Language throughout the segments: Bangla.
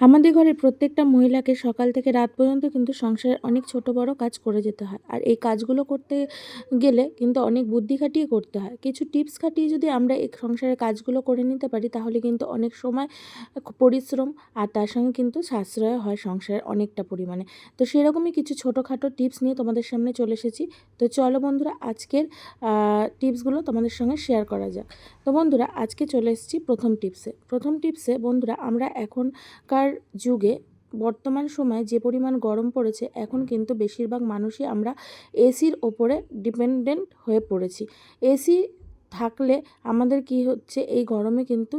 আমাদের ঘরের প্রত্যেকটা মহিলাকে সকাল থেকে রাত পর্যন্ত কিন্তু সংসারের অনেক ছোট বড় কাজ করে যেতে হয়। আর এই কাজগুলো করতে গেলে কিন্তু অনেক বুদ্ধি খাটিয়ে করতে হয়। কিছু টিপস খাটিয়ে যদি আমরা এই সংসারের কাজগুলো করে নিতে পারি তাহলে কিন্তু অনেক সময় পরিশ্রম আর তার সঙ্গে কিন্তু সাশ্রয় হয় সংসারের অনেকটা পরিমাণে। তো সেরকমই কিছু ছোটোখাটো টিপস নিয়ে তোমাদের সামনে চলে এসেছি। তো চলো বন্ধুরা, আজকের টিপসগুলো তোমাদের সঙ্গে শেয়ার করা যাক। তো বন্ধুরা, আজকে চলে এসেছি প্রথম টিপসে বন্ধুরা, আমরা এখনকার যুগে বর্তমান সময়ে যে পরিমাণ গরম পড়েছে, এখন কিন্তু বেশিরভাগ মানুষই আমরা এসির ওপরে ডিপেন্ডেন্ট হয়ে পড়েছি। এসি থাকলে আমাদের কি হচ্ছে, এই গরমে কিন্তু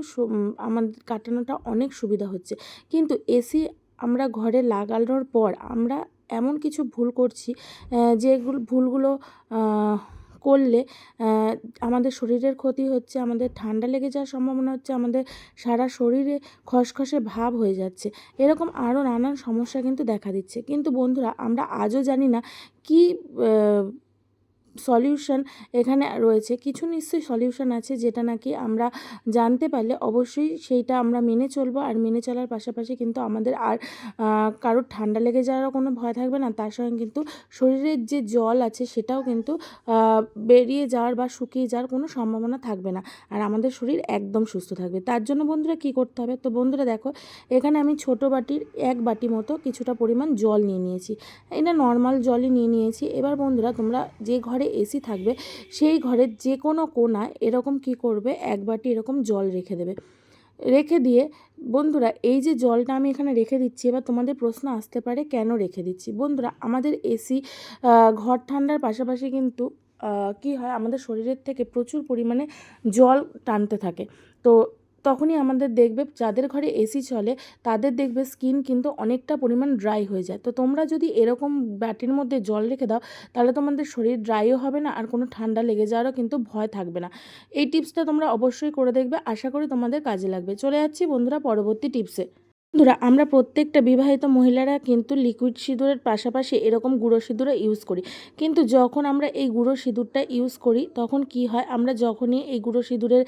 আমাদের কাটানোটা অনেক সুবিধা হচ্ছে। কিন্তু এসি আমরা ঘরে লাগানোর পর আমরা এমন কিছু ভুল করছি, যেগুলো ভুলগুলো করলে আমাদের শরীরের ক্ষতি হচ্ছে, আমাদের ঠান্ডা লেগে যাওয়ার সম্ভাবনা হচ্ছে, আমাদের সারা শরীরে খসখসে ভাব হয়ে যাচ্ছে। এরকম আরও নানান সমস্যা কিন্তু দেখা দিচ্ছে। কিন্তু বন্ধুরা, আমরা আজও জানি না কি সলিউশন এখানে রয়েছে। কিছু নিশ্চয়ই সলিউশন আছে যেটা নাকি আমরা জানতে পারলে অবশ্যই সেইটা আমরা মেনে চলবো। আর মেনে চলার পাশাপাশি কিন্তু আমাদের আর কারোর ঠান্ডা লেগে যাওয়ারও কোনো ভয় থাকবে না। তার সঙ্গে কিন্তু শরীরের যে জল আছে সেটাও কিন্তু বেরিয়ে যাওয়ার বা শুকিয়ে যাওয়ার কোনো সম্ভাবনা থাকবে না। আর আমাদের শরীর একদম সুস্থ থাকবে। তার জন্য বন্ধুরা কী করতে হবে? তো বন্ধুরা দেখো, এখানে আমি ছোটো বাটির 1 বাটি মতো কিছুটা পরিমাণ জল নিয়ে নিয়েছি। এটা নর্মাল জলই নিয়ে নিয়েছি। এবার বন্ধুরা, তোমরা যে ঘরে এসি থাকবে সেই ঘরের যে কোনো কোণায় এরকম কি করবে, 1 বাটি এরকম জল রেখে দেবে। রেখে দিয়ে বন্ধুরা, এই যে জলটা আমি এখানে রেখে দিচ্ছি, এবার তোমাদের প্রশ্ন আসতে পারে কেন রেখে দিচ্ছি। বন্ধুরা, আমাদের এসি ঘর ঠান্ডার পাশাপাশি কিন্তু কি হয়, আমাদের শরীরের থেকে প্রচুর পরিমাণে জল টানতে থাকে। তো তখনই আমাদের দেখবে, যাদের ঘরে এসি চলে তাদের দেখবে স্কিন কিন্তু অনেকটা পরিমাণ ড্রাই হয়ে যায়। তো তোমরা যদি এরকম বাটির মধ্যে জল রেখে দাও তাহলে তোমাদের শরীর ড্রাইও হবে না, আর কোনো ঠান্ডা লেগে যাওয়ারও কিন্তু ভয় থাকবে না। এই টিপসটা তোমরা অবশ্যই করে দেখবে, আশা করি তোমাদের কাজে লাগবে। চলে যাচ্ছি বন্ধুরা পরবর্তী টিপসে। বন্ধুরা, আমরা প্রত্যেকটা বিবাহিত মহিলারা কিন্তু লিকুইড সিঁদুরের পাশাপাশি এরকম গুঁড়ো সিঁদুরও ইউজ করি। কিন্তু যখন আমরা এই গুঁড়ো সিঁদুরটা ইউজ করি তখন কি হয়, আমরা যখনই এই গুঁড়ো সিঁদুরের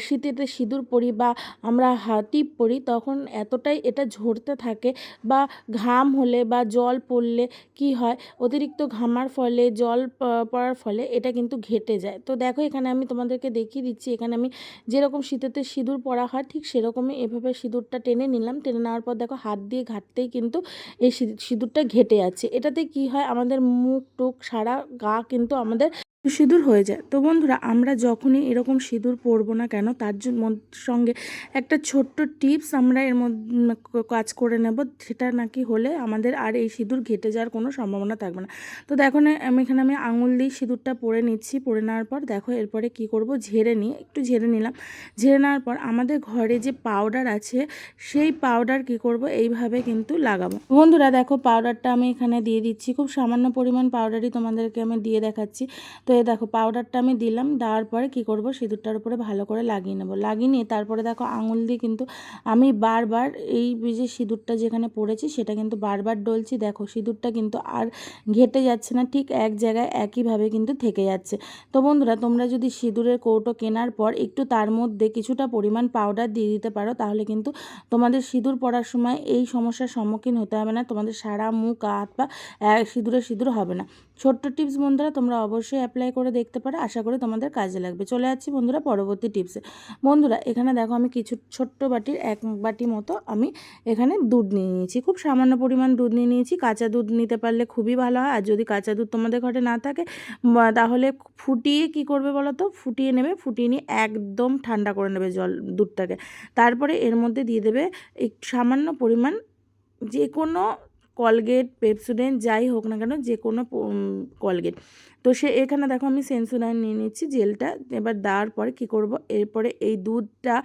শীতেতে সিঁদুর পরি বা আমরা টিপ পরি, তখন এতটাই এটা ঝরতে থাকে বা ঘাম হলে বা জল পড়লে কি হয়, অতিরিক্ত ঘামার ফলে জল পড়ার ফলে এটা কিন্তু ঘেটে যায়। তো দেখো, এখানে আমি তোমাদেরকে দেখিয়ে দিচ্ছি। এখানে আমি যেরকম শীতেতে সিঁদুর পরা হয় ঠিক সেরকমই এভাবে সিঁদুরটা টেনে নিলাম। টেনে নেওয়ার পর দেখো, হাত দিয়ে ঘাঁটতেই কিন্তু এই সিঁদুরটা ঘেটে যাচ্ছে। এটাতে কি হয়, আমাদের মুখ টুক সারা গা কিন্তু আমাদের সিঁদুর হয়ে যায়। তো বন্ধুরা, আমরা যখনই এরকম সিঁদুর পরবো না কেন, তার সঙ্গে একটা ছোট্ট টিপস আমরা এর মধ্যে কাজ করে নেব। সেটা নাকি হলে আমাদের আর এই সিঁদুর ঘেটে যাওয়ার কোনো সম্ভাবনা থাকবে না। তো দেখো না, এখানে আমি আঙুল দিয়ে সিঁদুরটা পরে নিচ্ছি। পরে নেওয়ার পর দেখো, এরপরে কি করব, একটু ঝেড়ে নিলাম। ঝেড়ে নেওয়ার পর আমাদের ঘরে যে পাউডার আছে সেই পাউডার কি করব, এইভাবে কিন্তু লাগাবো। বন্ধুরা দেখো, পাউডারটা আমি এখানে দিয়ে দিচ্ছি। খুব সামান্য পরিমাণ পাউডারই তোমাদেরকে আমি দিয়ে দেখাচ্ছি। তো এই দেখো, পাউডারটা আমি দিলাম। দেওয়ার পরে কি করব, সিঁদুরটার উপরে ভালো করে লাগিয়ে নেব। লাগিয়ে নিয়ে তারপরে দেখো, আঙুল দিয়ে কিন্তু আমি বারবার এই যে সিঁদুরটা যেখানে পড়েছি সেটা কিন্তু বারবার ডলছি। দেখো, সিঁদুরটা কিন্তু আর ঘেটে যাচ্ছে না, ঠিক এক জায়গায় একইভাবে কিন্তু থেকে যাচ্ছে। তো বন্ধুরা, তোমরা যদি সিঁদুরের কৌটো কেনার পর একটু তার মধ্যে কিছুটা পরিমাণ পাউডার দিয়ে দিতে পারো, তাহলে কিন্তু তোমাদের সিঁদুর পরার সময় এই সমস্যার সম্মুখীন হতে হবে না। তোমাদের সারা মুখ হাত পা সিঁদুর হবে না। ছোট্ট টিপস বন্ধুরা, তোমরা অবশ্যই অ্যাপ্লাই করে দেখতে পারো, আশা করি তোমাদের কাজে লাগবে। চলে যাচ্ছি বন্ধুরা পরবর্তী টিপসে। বন্ধুরা, এখানে দেখো, আমি কিছু ছোট্ট বাটির 1 বাটি মতো আমি এখানে দুধ নিয়ে নিয়েছি। খুব সামান্য পরিমাণ দুধ নিয়ে নিয়েছি। কাঁচা দুধ নিতে পারলে খুবই ভালো হয়। আর যদি কাঁচা দুধ তোমাদের ঘরে না থাকে তাহলে ফুটিয়ে কি করবে বলো তো, ফুটিয়ে নেবে। ফুটিয়ে নিয়ে একদম ঠান্ডা করে নেবে দুধটাকে। তারপরে এর মধ্যে দিয়ে দেবে একটু সামান্য পরিমাণ যে কোনো কলগেট, পেপসোডেন্ট যাই হোক না কেন, যে কোনো কলগেট। তো এখানে দেখো, আমি সেন্সোডাইন নিয়ে নিচ্ছি জেলটা। এবার দেওয়ার পরে কী করব, এরপরে এই দুধটা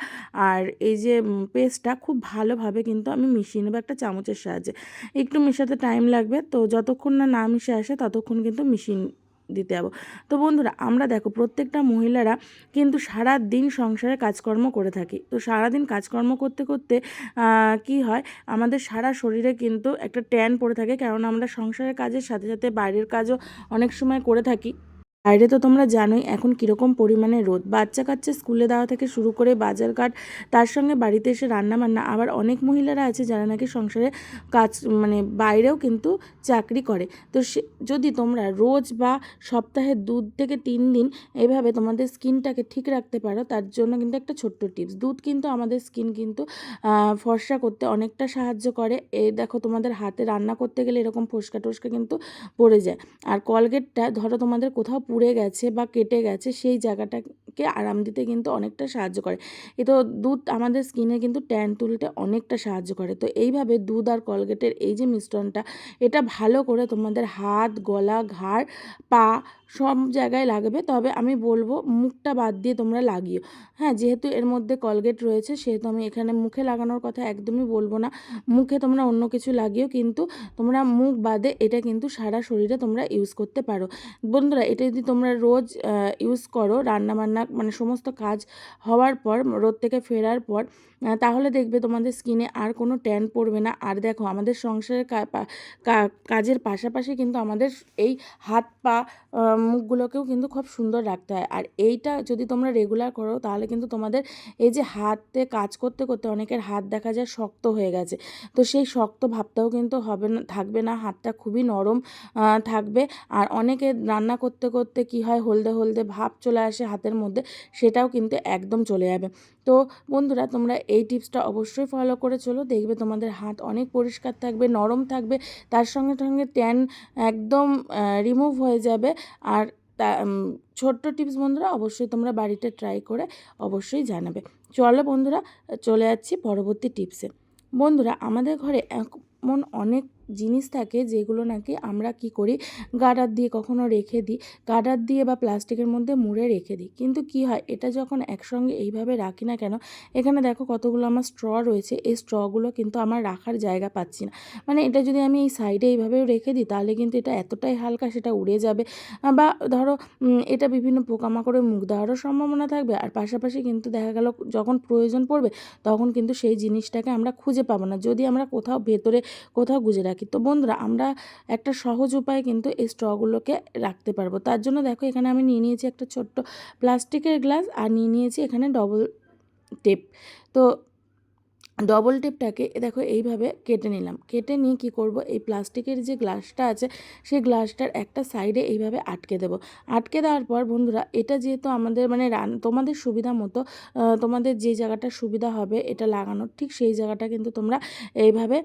আর এই যে পেস্টটা খুব ভালোভাবে কিন্তু আমি মিশিয়ে নেবো একটা চামচের সাহায্যে। একটু মেশাতে টাইম লাগবে, তো যতক্ষণ না মিশে আসে ততক্ষণ কিন্তু মিশিয়ে দিতে যাবো। তো বন্ধুরা, আমরা দেখো, প্রত্যেকটা মহিলারা কিন্তু সারা দিন সংসারে কাজকর্ম করে থাকি। তো সারাদিন কাজকর্ম করতে করতে কি হয়, আমাদের সারা শরীরে কিন্তু একটা ট্যান পড়ে থাকে, কারণ আমরা সংসারের কাজের সাথে সাথে বাইরের কাজও অনেক সময় করে থাকি। বাইরে তো তোমরা জানোই এখন কীরকম পরিমাণে রোদ, বাচ্চা কাচ্চা স্কুলে দেওয়া থেকে শুরু করে বাজারঘাট, তার সঙ্গে বাড়িতে এসে রান্নাবান্না। আবার অনেক মহিলারা আছে যারা নাকি সংসারে কাজ মানে বাইরেও কিন্তু চাকরি করে। তো সে যদি তোমরা রোজ বা সপ্তাহে 2 থেকে 3 দিন এইভাবে তোমাদের স্কিনটাকে ঠিক রাখতে পারো, তার জন্য কিন্তু একটা ছোট্ট টিপস। দুধ কিন্তু আমাদের স্কিন কিন্তু ফর্সা করতে অনেকটা সাহায্য করে। এই দেখো তোমাদের হাতে রান্না করতে গেলে এরকম ফোস্কা টোস্কা কিন্তু পড়ে যায়। আর কলগেটটা ধরো তোমাদের কোথাও পুড়ে গেছে বা কেটে গেছে, সেই জায়গাটাকে আরাম দিতে কিন্তু অনেকটা সাহায্য করে। এ তো দুধ আমাদের স্কিনে কিন্তু ট্যান তুলতে অনেকটা সাহায্য করে। তো এইভাবে দুধ আর কলগেটের এই যে মিশ্রণটা, এটা ভালো করে তোমাদের হাত, গলা, ঘাড়, পা সব জায়গায় লাগবে। তবে আমি বলবো মুখটা বাদ দিয়ে তোমরা লাগিও। হ্যাঁ, যেহেতু এর মধ্যে কলগেট রয়েছে সেহেতু আমি এখানে মুখে লাগানোর কথা একদমই বলবো না। মুখে তোমরা অন্য কিছু লাগিও, কিন্তু তোমরা মুখ বাদে এটা কিন্তু সারা শরীরে তোমরা ইউজ করতে পারো। বন্ধুরা, এটা যদি তোমরা রোজ ইউজ করো রান্নাবান্না মানে সমস্ত কাজ হওয়ার পর, রোদ থেকে ফেরার পর, তাহলে দেখবে তোমাদের স্কিনে আর কোনো ট্যান পড়বে না। আর দেখো আমাদের সংসারের কাজের পাশাপাশি কিন্তু আমাদের এই হাত পা মুখগুলোকেও কিন্তু খুব সুন্দর রাখতে হয়। আর এইটা যদি তোমরা রেগুলার করো তাহলে কিন্তু তোমাদের এই যে হাতে কাজ করতে করতে অনেকের হাত দেখা যায় শক্ত হয়ে গেছে, তো সেই শক্ত ভাবটাও কিন্তু হবে না, থাকবে না। হাতটা খুবই নরম থাকবে। আর অনেকে রান্না করতে করতে কি হয়, হলদে হলদে ভাব চলে আসে হাতের মধ্যে, সেটাও কিন্তু একদম চলে যাবে। তো বন্ধুরা, তোমরা এই টিপসটা অবশ্যই ফলো করে চলো, দেখবে তোমাদের হাত অনেক পরিষ্কার থাকবে, নরম থাকবে, তার সঙ্গে সঙ্গে ট্যান একদম রিমুভ হয়ে যাবে। আর ছোট্ট টিপস বন্ধুরা, অবশ্যই তোমরা বাড়িতে ট্রাই করে অবশ্যই জানাবে। চলো বন্ধুরা, চলে যাচ্ছি পরবর্তী টিপসে। বন্ধুরা, আমাদের ঘরে এমন অনেক জিনিস থাকে যেগুলো নাকি আমরা কি করি, গার্ডার দিয়ে কখনো রেখে দিই, গার্ডার দিয়ে বা প্লাস্টিকের মধ্যে মুড়ে রেখে দিই। কিন্তু কি হয়, এটা যখন একসঙ্গে এইভাবে রাখি না কেন, এখানে দেখো কতগুলো আমার স্ট্র রয়েছে, এই স্ট্রগুলো কিন্তু আমার রাখার জায়গা পাচ্ছি না। মানে এটা যদি আমি এই সাইডে এইভাবেও রেখে দিই তাহলে কিন্তু এটা এতটাই হালকা, সেটা উড়ে যাবে। বা ধরো এটা বিভিন্ন পোকামাকড়ের মুখ দেওয়ারও সম্ভাবনা থাকবে। আর পাশাপাশি কিন্তু দেখা গেল যখন প্রয়োজন পড়বে তখন কিন্তু সেই জিনিসটাকে আমরা খুঁজে পাবো না, যদি আমরা কোথাও ভেতরে কোথাও গুজে রাখি। তো বন্ধুরা, আমরা একটা সহজ উপায়ে কিন্তু এই স্ট্রগুলোকে রাখতে পারবো। তার জন্য দেখো এখানে আমি নিয়ে নিয়েছি একটা ছোট্ট প্লাস্টিকের গ্লাস, আর নিয়ে নিয়েছি এখানে ডবল টেপ। তো ডবল টেপটাকে দেখো এইভাবে কেটে নিলাম। কেটে নিয়ে কী করব, এই প্লাস্টিকের যে গ্লাসটা আছে সেই গ্লাসটার একটা সাইডে এইভাবে আটকে দেবো। আটকে দেওয়ার পর বন্ধুরা, এটা যেহেতু আমাদের মানে তোমাদের সুবিধা মতো, তোমাদের যে জায়গাটা সুবিধা হবে এটা লাগানোর, ঠিক সেই জায়গাটা কিন্তু তোমরা এইভাবে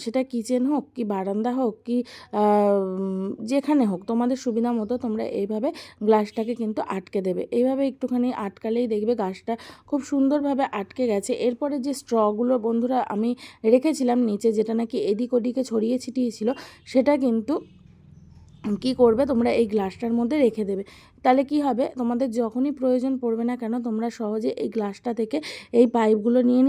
সেটা কিচেন হোক কি বারান্দা হোক কি যেখানে হোক তোমাদের সুবিধা মতো তোমরা এইভাবে গ্লাসটাকে কিন্তু আটকে দেবে। এইভাবে একটুখানি আটকালেই দেখবে গ্লাসটা খুব সুন্দরভাবে আটকে গেছে। এরপরে যে স্ট্রগুলো বন্ধুরা আমি রেখেছিলাম নিচে, যেটা নাকি এদিক ওদিকে ছড়িয়ে ছিটিয়ে ছিল, সেটা কিন্তু কি করবে, তোমরা এই গ্লাসটার মধ্যে রেখে দেবে। তাহলে কি হবে, তোমাদের যখনই প্রয়োজন পড়বে না কেন তোমরা সহজে এই গ্লাসটা থেকে এই পাইপগুলো নিয়ে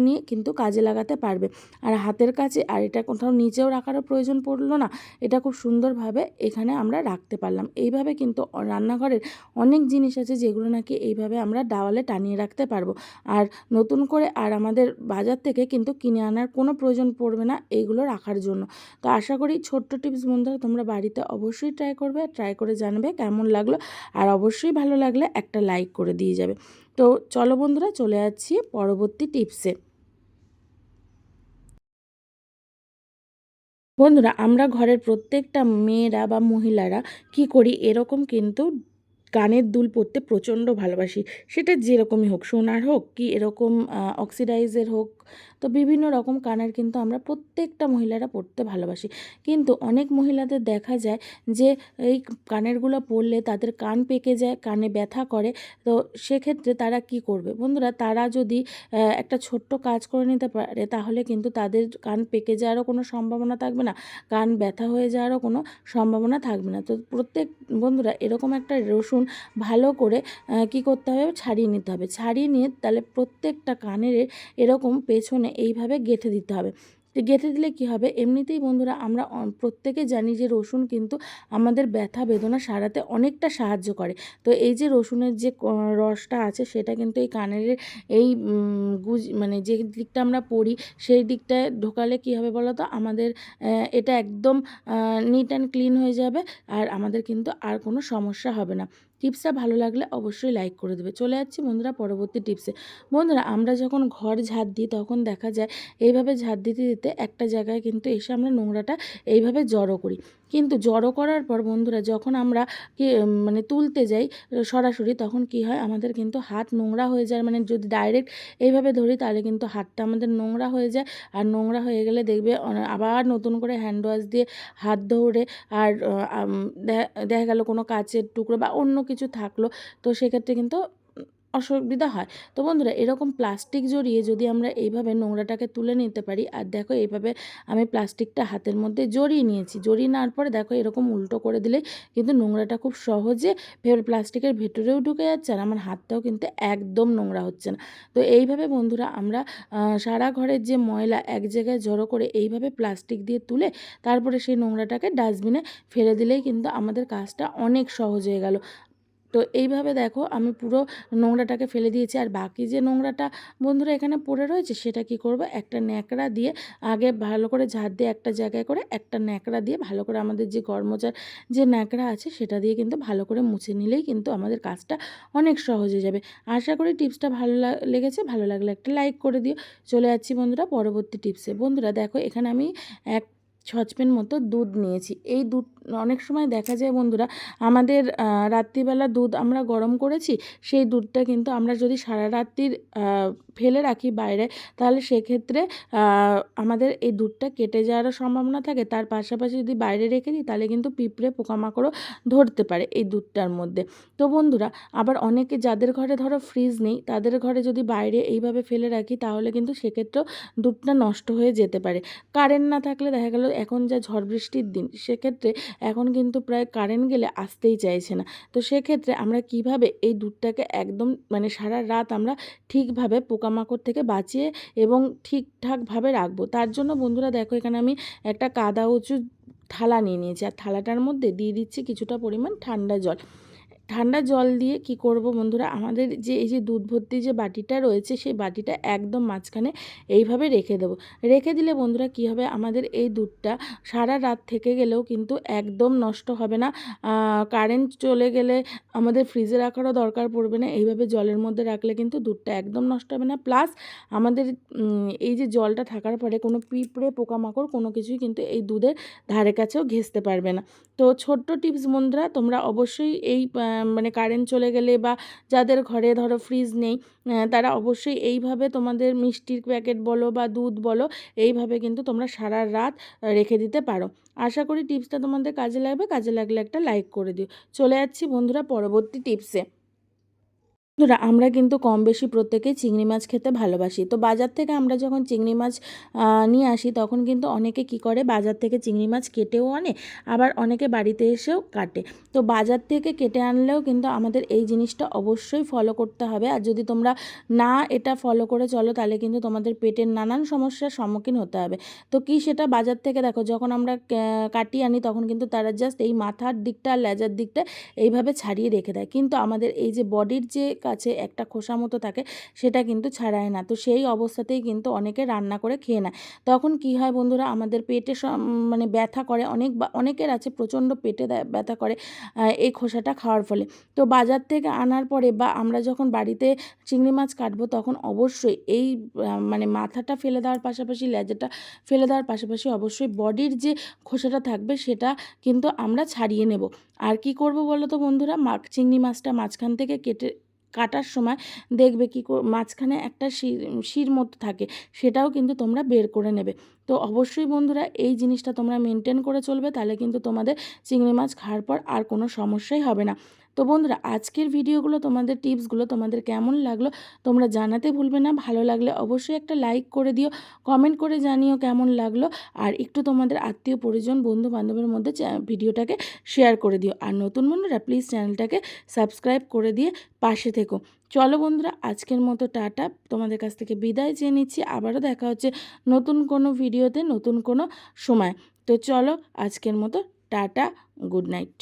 নিয়ে কিন্তু কাজে লাগাতে পারবে। আর হাতের কাছে, আর এটা কোথাও নিচেও রাখারও প্রয়োজন পড়লো না, এটা খুব সুন্দরভাবে এখানে আমরা রাখতে পারলাম। এইভাবে কিন্তু রান্নাঘরের অনেক জিনিস আছে যেগুলো নাকি এইভাবে আমরা দেওয়ালে টানিয়ে রাখতে পারবো। আর নতুন করে আর আমাদের বাজার থেকে কিন্তু কিনে আনার কোনো প্রয়োজন পড়বে না এইগুলো রাখার জন্য। তো আশা করি ছোট্ট টিপস বন্ধুরা তোমরা বাড়িতে অবশ্যই ট্রাই করবে, ট্রাই করে জানবে কেমন লাগলো। আর অবশ্যই ভালো লাগলে একটা লাইক করে দিয়ে যাবে। তো চলো বন্ধুরা, চলে যাচ্ছি পরবর্তী টিপসে। বন্ধুরা, আমরা ঘরের প্রত্যেকটা মেয়েরা বা মহিলারা কি করি, এরকম কিন্তু কানের দুল পরতে প্রচণ্ড ভালোবাসি। সেটা যেরকমই হোক, সোনার হোক কি এরকম অক্সিডাইজের হোক, তো বিভিন্ন রকম কানের কিন্তু আমরা প্রত্যেকটা মহিলারা পরতে ভালোবাসি। কিন্তু অনেক মহিলাদের দেখা যায় যে এই কানেরগুলো পরলে তাদের কান পেকে যায়, কানে ব্যথা করে। তো সেক্ষেত্রে তারা কি করবে বন্ধুরা, তারা যদি একটা ছোট্ট কাজ করে নিতে পারে তাহলে কিন্তু তাদের কান পেকে যাওয়ারও কোনো সম্ভাবনা থাকবে না, কান ব্যথা হয়ে যাওয়ারও কোনো সম্ভাবনা থাকবে না। তো প্রত্যেক বন্ধুরা এরকম একটা রসুন ভালো করে কি করতে হবে, ছাড়িয়ে নিতে হবে। ছাড়িয়ে নিয়ে তাহলে প্রত্যেকটা কানের এরকম পেছনে এইভাবে গেঁথে দিতে হবে। গেঁথে দিলে কি হবে, এমনিতেই বন্ধুরা আমরা প্রত্যেকে জানি যে রসুন কিন্তু আমাদের ব্যথা বেদনা সারাতে অনেকটা সাহায্য করে। তো এই যে রসুনের যে রসটা আছে সেটা কিন্তু এই কানের এই মানে যে দিকটা আমরা পড়ি সেই দিকটায় ঢোকালে কি হবে বলো তো, আমাদের এটা একদম নিট অ্যান্ড ক্লিন হয়ে যাবে, আর আমাদের কিন্তু আর কোনো সমস্যা হবে না। টিপসটা ভালো লাগলে অবশ্যই লাইক করে দেবে। চলে যাচ্ছি বন্ধুরা পরবর্তী টিপসে। বন্ধুরা আমরা যখন ঘর ঝাড় দিই তখন দেখা যায় এইভাবে ঝাড় দিতে দিতে একটা জায়গায় কিন্তু এসে আমরা নোংরাটা এইভাবে জড়ো করি। কিন্তু জড়ো করার পর বন্ধুরা যখন আমরা কি মানে তুলতে যাই সরাসরি, তখন কি হয়, আমাদের কিন্তু হাত নোংরা হয়ে যায়। মানে যদি ডাইরেক্ট এইভাবে ধরি তাহলে কিন্তু হাতটা আমাদের নোংরা হয়ে যায়, আর নোংরা হয়ে গেলে দেখবে আবার নতুন করে হ্যান্ড ওয়াশ দিয়ে হাত ধরে, আর দেখা গেল কোনো কাচের টুকরো বা অন্য কিছু থাকলো, তো সেক্ষেত্রে কিন্তু অসুবিধা হয়। তো বন্ধুরা এরকম প্লাস্টিক জড়িয়ে যদি আমরা এইভাবে নোংরাটাকে তুলে নিতে পারি, আর দেখো এইভাবে আমি প্লাস্টিকটা হাতের মধ্যে জড়িয়ে নিয়েছি, জড়িয়ে নেওয়ার পরে দেখো এরকম উল্টো করে দিলেই কিন্তু নোংরাটা খুব সহজে প্লাস্টিকের ভেতরেও ঢুকে যাচ্ছে, আর আমার হাতটাও কিন্তু একদম নোংরা হচ্ছে না। তো এইভাবে বন্ধুরা আমরা সারা ঘরের যে ময়লা এক জায়গায় জড়ো করে এইভাবে প্লাস্টিক দিয়ে তুলে তারপরে সেই নোংরাটাকে ডাস্টবিনে ফেলে দিলেই কিন্তু আমাদের কাজটা অনেক সহজ হয়ে গেল। তো এইভাবে দেখো আমি পুরো নোংরাটাকে ফেলে দিয়েছি, আর বাকি যে নোংরাটা বন্ধুরা এখানে পড়ে রয়েছে সেটা কি করব, একটা ন্যাকড়া দিয়ে আগে ভালো করে ঝাড় দিয়ে একটা জায়গায় করে একটা ন্যাকড়া দিয়ে ভালো করে আমাদের যে কর্মচার যে ন্যাকড়া আছে সেটা দিয়ে কিন্তু ভালো করে মুছে নিলেই কিন্তু আমাদের কাজটা অনেক সহজ হয়ে যাবে। আশা করি টিপসটা ভালো লেগেছে, ভালো লাগলে একটা লাইক করে দিও। চলে যাচ্ছি বন্ধুরা পরবর্তী টিপসে। বন্ধুরা দেখো এখানে আমি এক সসপ্যান মতো দুধ নিয়েছি। এই দুধ অনেক সময় দেখা যায় বন্ধুরা আমাদের রাত্রিবেলা দুধ আমরা গরম করেছি, সেই দুধটা কিন্তু আমরা যদি সারা রাত্রির ফেলে রাখি বাইরে, তাহলে সেক্ষেত্রে আমাদের এই দুধটা কেটে যাওয়ারও সম্ভাবনা থাকে। তার পাশাপাশি যদি বাইরে রেখে দিই তাহলে কিন্তু পিঁপড়ে পোকামাকড়ও ধরতে পারে এই দুধটার মধ্যে। তো বন্ধুরা আবার অনেকে যাদের ঘরে ধরো ফ্রিজ নেই, তাদের ঘরে যদি বাইরে এইভাবে ফেলে রাখি তাহলে কিন্তু সেক্ষেত্রেও দুধটা নষ্ট হয়ে যেতে পারে। কারেন্ট না থাকলে দেখা গেল এখন যা ঝড় বৃষ্টির দিন, সেক্ষেত্রে এখন কিন্তু প্রায় কারেন্ট গেলে আসতেই চাইছে না। তো সেক্ষেত্রে আমরা কিভাবে এই দুধটাকে একদম মানে সারা রাত আমরা ঠিকভাবে পোকামাকড় থেকে বাঁচিয়ে এবং ঠিকঠাকভাবে রাখবো, তার জন্য বন্ধুরা দেখো এখানে আমি একটা কাদা উঁচু থালা নিয়ে নিয়েছি, আর থালাটার মধ্যে দিয়ে দিচ্ছি কিছুটা পরিমাণ ঠান্ডা জল। ঠান্ডা জল দিয়ে কি করব বন্ধুরা, আমাদের যে এই যে দুধ ভর্তি যে বাটিটা রয়েছে সেই বাটিটা একদম মাঝখানে এইভাবে রেখে দেবো। রেখে দিলে বন্ধুরা কি হবে, আমাদের এই দুধটা সারা রাত থেকে গেলেও কিন্তু একদম নষ্ট হবে না। কারেন্ট চলে গেলে আমাদের ফ্রিজে রাখারও দরকার পড়বে না। এইভাবে জলের মধ্যে রাখলে কিন্তু দুধটা একদম নষ্ট হবে না। প্লাস আমাদের এই যে জলটা থাকার পরে কোনো পিঁপড়ে পোকামাকড় কোনো কিছুই কিন্তু এই দুধের ধারে কাছেও ঘেঁষতে পারবে না। তো ছোট্ট টিপস বন্ধুরা, তোমরা অবশ্যই এই মানে কারেন্ট চলে গেলে বা যাদের ঘরে ধরো ফ্রিজ নেই, তারা অবশ্যই এইভাবে তোমাদের মিষ্টির প্যাকেট বলো বা দুধ বলো, এইভাবে কিন্তু তোমরা সারা রাত রেখে দিতে পারো। আশা করি টিপসটা তোমাদের কাজে লাগবে, কাজে লাগলে একটা লাইক করে দিও। চলে যাচ্ছি বন্ধুরা পরবর্তী টিপসে। বন্ধুরা আমরা কিন্তু কম বেশি প্রত্যেকেই চিংড়ি মাছ খেতে ভালোবাসি। তো বাজার থেকে আমরা যখন চিংড়ি মাছ নিয়ে আসি তখন কিন্তু অনেকে কি করে, বাজার থেকে চিংড়ি মাছ কেটেও আনে, আবার অনেকে বাড়িতে এসেও কাটে। তো বাজার থেকে কেটে আনলেও কিন্তু আমাদের এই জিনিসটা অবশ্যই ফলো করতে হবে, আর যদি তোমরা না এটা ফলো করে চলো তাহলে কিন্তু তোমাদের পেটের নানান সমস্যার সম্মুখীন হতে হবে। তো কি সেটা, বাজার থেকে দেখো যখন আমরা কাটিয়ে আনি তখন কিন্তু তারা জাস্ট এই মাথার দিকটা আর লেজার দিকটা এইভাবে ছাড়িয়ে রেখে দেয়, কিন্তু আমাদের এই যে বডির যে কাছে একটা খোসা মতো থাকে সেটা কিন্তু ছাড়ায় না। তো সেই অবস্থাতেই কিন্তু অনেকে রান্না করে খেয়ে নেয়। তখন কি হয় বন্ধুরা, আমাদের পেটে মানে ব্যথা করে, অনেকের আছে প্রচণ্ড পেটে ব্যথা করে এই খোসাটা খাওয়ার ফলে। তো বাজার থেকে আনার পরে বা আমরা যখন বাড়িতে চিংড়ি মাছ কাটবো তখন অবশ্যই এই মানে মাথাটা ফেলে দেওয়ার পাশাপাশি লেজাটা ফেলে দেওয়ার পাশাপাশি অবশ্যই বডির যে খোসাটা থাকবে সেটা কিন্তু আমরা ছাড়িয়ে নেব। আর কি করব বলো তো বন্ধুরা, চিংড়ি মাছটা মাঝখান থেকে কাটার সময় দেখবে মাঝখানে একটা শির মতো থাকে, সেটাও কিন্তু তোমরা বের করে নেবে। তো অবশ্যই বন্ধুরা এই জিনিসটা তোমরা মেনটেন করে চলবে, তাহলে কিন্তু তোমাদের চিংড়ি মাছ খাওয়ার পর আর কোনো সমস্যাই হবে না। তো বন্ধুরা, আজকের ভিডিওগুলো তোমাদের টিপসগুলো তোমাদের কেমন লাগলো তোমরা জানাতে ভুলবে না। ভালো লাগলে অবশ্যই একটা লাইক করে দিও, কমেন্ট করে জানিও কেমন লাগলো, আর একটু তোমাদের আত্মীয় পরিজন বন্ধু বান্ধবের মধ্যে ভিডিওটাকে শেয়ার করে দিও। আর নতুন বন্ধুরা প্লিজ চ্যানেলটাকে সাবস্ক্রাইব করে দিয়ে পাশে থেকো। চলো বন্ধুরা, আজকের মতো টাটা, তোমাদের কাছ থেকে বিদায় চেয়ে নিচ্ছি। আবারও দেখা হচ্ছে নতুন কোনো ভিডিওতে, নতুন কোনো সময়। তো চলো আজকের মতো টাটা, গুড নাইট।